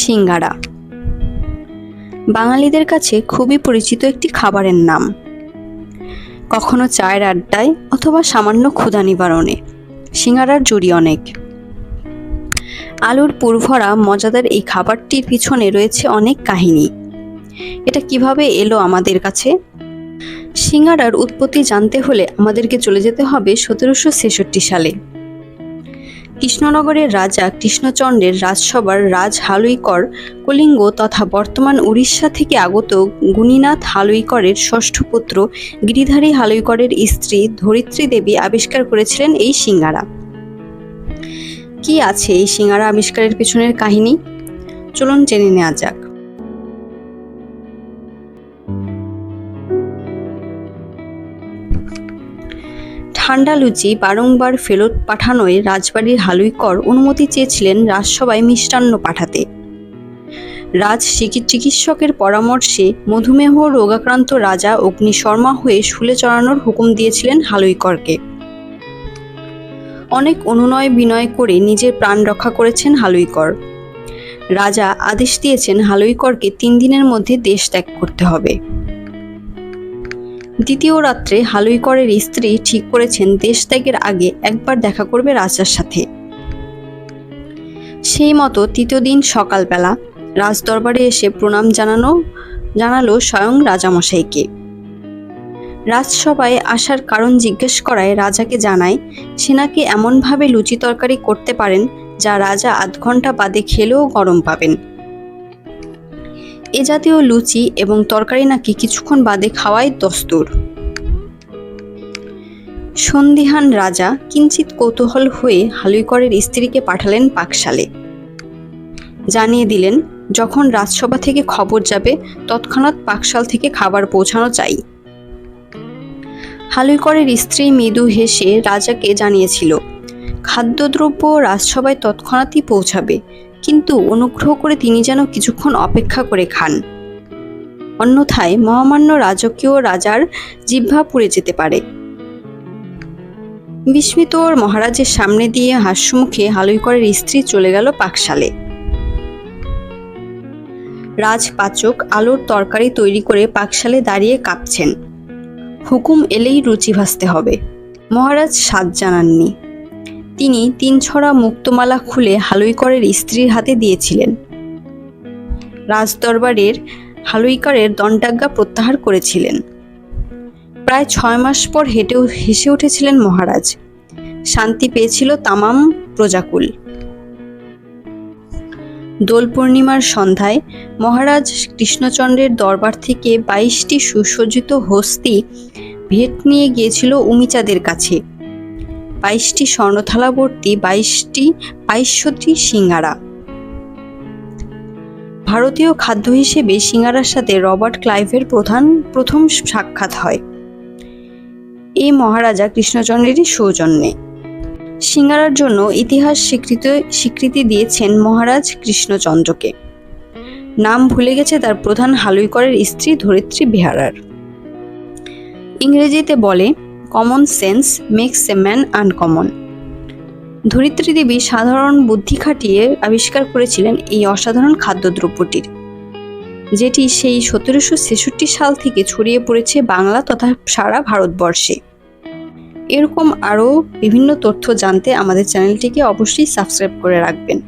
সিঙ্গারা বাঙালিদের কাছে খুবই পরিচিত একটি খাবারের নাম। কখনো চায়ের আড্ডায় অথবা সামান্য ক্ষুধা নিবারণে সিঙ্গারার জুড়ি অনেক। আলুর পুরভরা মজাদার এই খাবারটির পিছনে রয়েছে অনেক কাহিনী। এটা কিভাবে এলো আমাদের কাছে? সিঙ্গারার উৎপত্তি জানতে হলে আমাদেরকে চলে যেতে হবে 1766 সালে। কৃষ্ণনগরের রাজা কৃষ্ণচন্দ্রের রাজসভার রাজ হালুইকর কলিঙ্গ তথা বর্তমান উড়িষ্যা থেকে আগত গুণীনাথ হালুইকরের ষষ্ঠ পুত্র গিরিধারী হালুইকরের স্ত্রী ধরিত্রী দেবী আবিষ্কার করেছিলেন এই সিঙ্গারা। কি আছে এই সিঙ্গারা আবিষ্কারের পিছনের কাহিনী? চলুন জেনে নেওয়া যাক। ঠান্ডা লুচি বারংবার ফেরত পাঠানোয় রাজবাড়ির হালুইকর অনুমতি চেয়েছিলেন রাজসভায় মিষ্টান্ন পাঠাতে। রাজ চিকিৎসকের পরামর্শে মধুমেহ রোগাক্রান্ত রাজা অগ্নিশর্মা হয়ে শুলে চড়ানোর হুকুম দিয়েছিলেন হালুইকরকে। অনেক অনুনয় বিনয় করে নিজের প্রাণ রক্ষা করেছেন হালুইকর। রাজা আদেশ দিয়েছেন হালুইকরকে 3 দিনের মধ্যে দেশ ত্যাগ করতে হবে। দ্বিতীয় রাত্রে হালুইকরের স্ত্রী ঠিক করেছেন দেশ ত্যাগের আগে একবার দেখা করবে রাজার সাথে। সেই মতো তৃতীয় দিন সকালবেলা রাজদরবারে এসে প্রণাম জানালো স্বয়ং রাজামশাইকে। রাজসভায় আসার কারণ জিজ্ঞেস করায় রাজাকে জানায় সেনাকে এমনভাবে লুচি তরকারি করতে পারেন যা রাজা আধ ঘন্টা বাদে খেলেও গরম পাবেন। এ জাতীয় লুচি এবং তরকারি নাকি কিছুক্ষণ বাদে খাওয়াই দস্তুর। সন্দিহান রাজা কিঞ্চিত কৌতূহল হয়ে হালুইকরের স্ত্রীকে পাঠালেন পাকশালে। জানিয়ে দিলেন যখন রাজসভা থেকে খবর যাবে তৎক্ষণাৎ পাকশাল থেকে খাবার পৌঁছানো চাই। হালুইকরের স্ত্রী মৃদু হেসে রাজাকে জানিয়েছিল খাদ্যদ্রব্য রাজসভায় তৎক্ষণাৎই পৌঁছাবে, কিন্তু অনুগ্রহ করে তিনি যেন কিছুক্ষণ অপেক্ষা করে খান, অন্যথায় মহামান্য রাজকীয় রাজার জিহ্বা পুড়ে যেতে পারে। বিস্মিত মহারাজের সামনে দিয়ে হাস্যমুখে হালুইকরের স্ত্রী চলে গেল পাকশালে। রাজপাচক আলুর তরকারি তৈরি করে পাকশালে দাঁড়িয়ে কাঁপছেন। হুকুম এলেই রুচি ভাজতে হবে। মহারাজ সাধ জানাননি। তিনি 3 ছড়া মুক্তমালা খুলে হালুইকরের স্ত্রীর হাতে দিয়েছিলেন। রাজদরবারের হালুইকরের দণ্ডাজ্ঞা প্রত্যাহার করেছিলেন। প্রায় 6 মাস পর হেসে উঠেছিলেন মহারাজ। শান্তি পেয়েছিল তামাম প্রজাকুল। দোল পূর্ণিমার সন্ধ্যায় মহারাজ কৃষ্ণচন্দ্রের দরবার থেকে 22টি সুসজ্জিত হস্তি ভেট নিয়ে গিয়েছিল উমিচাঁদের কাছে। 22টি স্বর্ণথালাবর্তী 22টি সিঙ্গারা। ভারতীয় খাদ্য হিসেবে সিঙ্গারার সাথে রবার্ট ক্লাইভের প্রথম সাক্ষাৎ হয় এই মহারাজা কৃষ্ণচন্দ্রেরই সৌজন্যে। সিঙ্গারার জন্য ইতিহাস স্বীকৃতি দিয়েছেন মহারাজ কৃষ্ণচন্দ্রকে। নাম ভুলে গেছে তার প্রধান হালুইকরের স্ত্রী ধরিত্রী বেহারার। ইংরেজিতে বলে common sense makes a man uncommon. ধরিত্রী দেবী সাধারণ বুদ্ধি খাটিয়ে আবিষ্কার করেছিলেন এই অসাধারণ খাদ্যদ্রব্যটির, যেটি সেই 1766 সাল থেকে ছড়িয়ে পড়েছে বাংলা তথা সারা ভারতবর্ষে। এরকম আরও বিভিন্ন তথ্য জানতে আমাদের চ্যানেলটিকে অবশ্যই সাবস্ক্রাইব করে রাখবেন।